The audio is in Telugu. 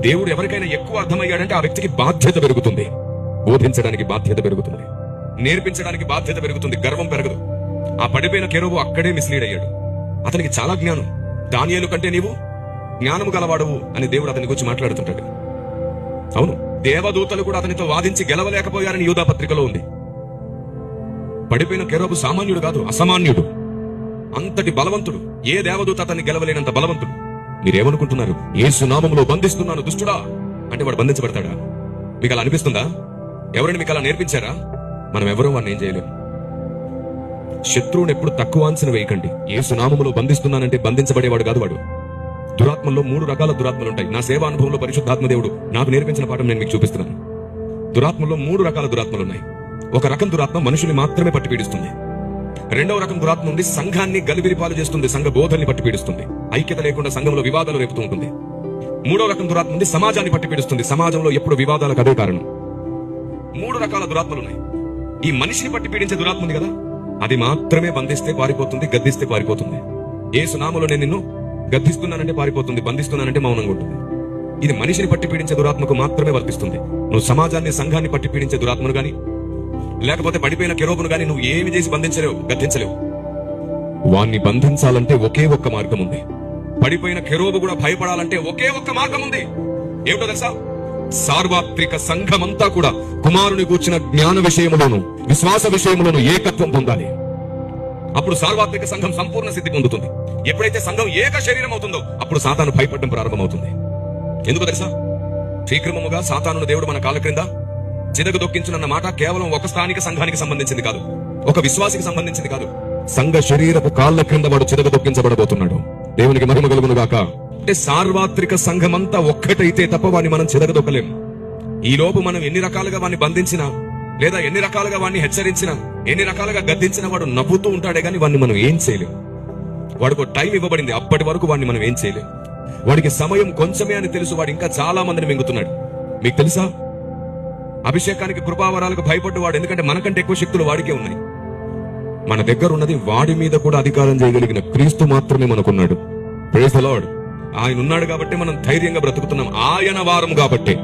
దేవుడు ఎవరికైనా ఎక్కువ అర్థమయ్యాడంటే ఆ వ్యక్తికి బాధ్యత పెరుగుతుంది, బోధించడానికి బాధ్యత పెరుగుతుంది, నేర్పించడానికి బాధ్యత పెరుగుతుంది, గర్వం పెరగదు. ఆ పడిపోయిన కెరూబు అక్కడే మిస్లీడ్ అయ్యాడు. అతనికి చాలా జ్ఞానం. దానియేలు కంటే నీవు జ్ఞానము గలవాడవు అని దేవుడు అతని గురించి మాట్లాడుతుంటాడు. అవును, దేవదూతలు కూడా అతనితో వాదించి గెలవలేకపోయారని యూదా పత్రికలో ఉంది. పడిపోయిన కెరూబు సామాన్యుడు కాదు, అసామాన్యుడు, అంతటి బలవంతుడు. ఏ దేవదూత అతన్ని గెలవలేనంత బలవంతుడు. మీరేమనుకుంటున్నారు? యేసు నామములో బంధిస్తున్నాను దుష్టుడా అంటే వాడు బంధించబడతాడా? మీకు అలా అనిపిస్తుందా? ఎవరిని మీకు అలా నేర్పించారా? మనం ఎవరూ వాడిని ఏం చేయలేము. శత్రువుని ఎప్పుడు తక్కువ అంచనా వేయకండి. యేసు నామములో బంధిస్తున్నానంటే బంధించబడేవాడు కాదు వాడు. దురాత్మల్లో 3 రకాల దురాత్మలు ఉంటాయి. నా సేవా అనుభవంలో పరిశుద్ధాత్మ దేవుడు నాకు నేర్పించిన పాఠం నేను మీకు చూపిస్తున్నాను. దురాత్మల్లో 3 రకాల దురాత్మలు ఉన్నాయి. ఒక రకం దురాత్మ మనుషుల్ని మాత్రమే పట్టి పీడిస్తుంది. రెండవ రకం దురాత్మ ఉంది, సంఘాన్ని గలిబిలిపాలు చేస్తుంది, సంఘ బోధల్ని పట్టి పీడిస్తుంది, ఐక్యత లేకుండా సంఘంలో వివాదాలు రేపుతూ ఉంటుంది. మూడో రకం దురాత్మ ఉంది, సమాజాన్ని పట్టి పీడిస్తుంది, సమాజంలో ఎప్పుడు వివాదాలకు అదే కారణం. 3 రకాల దురాత్మలు ఉన్నాయి. ఈ మనిషిని పట్టి పీడించే దురాత్మ ఉంది కదా, అది మాత్రమే బంధిస్తే పారిపోతుంది, గద్దిస్తే పారిపోతుంది. యేసు నామములో నేను నిన్ను గద్దిస్తున్నానంటే పారిపోతుంది, బంధిస్తున్నానంటే మౌనంగా ఉంటుంది. ఇది మనిషిని పట్టి పీడించే దురాత్మకు మాత్రమే వర్తిస్తుంది. నువ్వు సమాజాన్ని, సంఘాన్ని పట్టి పీడించే దురాత్మను గాని, లేకపోతే పడిపోయిన కెరూబును గాని నువ్వు ఏమి చేసి బంధించలేవు, గద్దించలేవు. వాణ్ణి బంధించాలంటే ఒకే ఒక్క మార్గం ఉంది. పడిపోయిన కెరూబు కూడా భయపడాలంటే ఒకే ఒక్క మార్గం ఉంది. ఏమిటో తెలుసా? సార్వత్రిక సంఘమంతా కూడా కుమారుని కూర్చిన జ్ఞాన విషయములోను, విశ్వాస విషయములోను ఏకత్వం పొందాలి. అప్పుడు సార్వత్రిక సంఘం సంపూర్ణ సిద్ధి పొందుతుంది. ఎప్పుడైతే సంఘం ఏక శరీరం అవుతుందో అప్పుడు సాతాను భయపడడం ప్రారంభమవుతుంది. ఎందుకు తెలుసా? శీఘ్రముగా సాతానును దేవుడు మన కాళ్ళ క్రింద చిదగదొక్కించునన్న మాట కేవలం ఒక స్థానిక సంఘానికి సంబంధించింది కాదు, ఒక విశ్వాసికి సంబంధించింది కాదు. సంఘ శరీరపు కాళ్ళ క్రింద వాడు చిదగదొక్కించబడబోతున్నాడు. దేవునికి మహిమ కలుగును గాక. అంటే సార్వత్రిక సంఘమంతా ఒక్కటైతే తప్ప వాడిని మనం చిదగదొక్కలేం. ఈ లోపు మనం ఎన్ని రకాలుగా వాడిని బంధించినా, లేదా ఎన్ని రకాలుగా వాడిని హెచ్చరించినా, ఎన్ని రకాలుగా గద్దించినా వాడు నవ్వుతూ ఉంటాడే గాని వాడిని మనం ఏం చేయలేం. వాడికి టైం ఇవ్వబడింది, అప్పటి వరకు వాడిని మనం ఏం చేయలేం. వాడికి సమయం కొంచెమే అని తెలుసు, వాడు ఇంకా చాలా మందిని మింగుతున్నాడు. మీకు తెలుసా? అభిషేకానికి, కృపావరాలకు భయపడ్డు వాడు, ఎందుకంటే మనకంటే ఎక్కువ శక్తులు వాడికే ఉన్నాయి. మన దగ్గర ఉన్నది వాడి మీద కూడా అధికారం చేయగలిగిన క్రీస్తు మాత్రమే మనకున్నాడు. Praise the lord. ఆయన ఉన్నాడు కాబట్టి మనం ధైర్యంగా బ్రతుకుతున్నాం, ఆయన వారం కాబట్టి.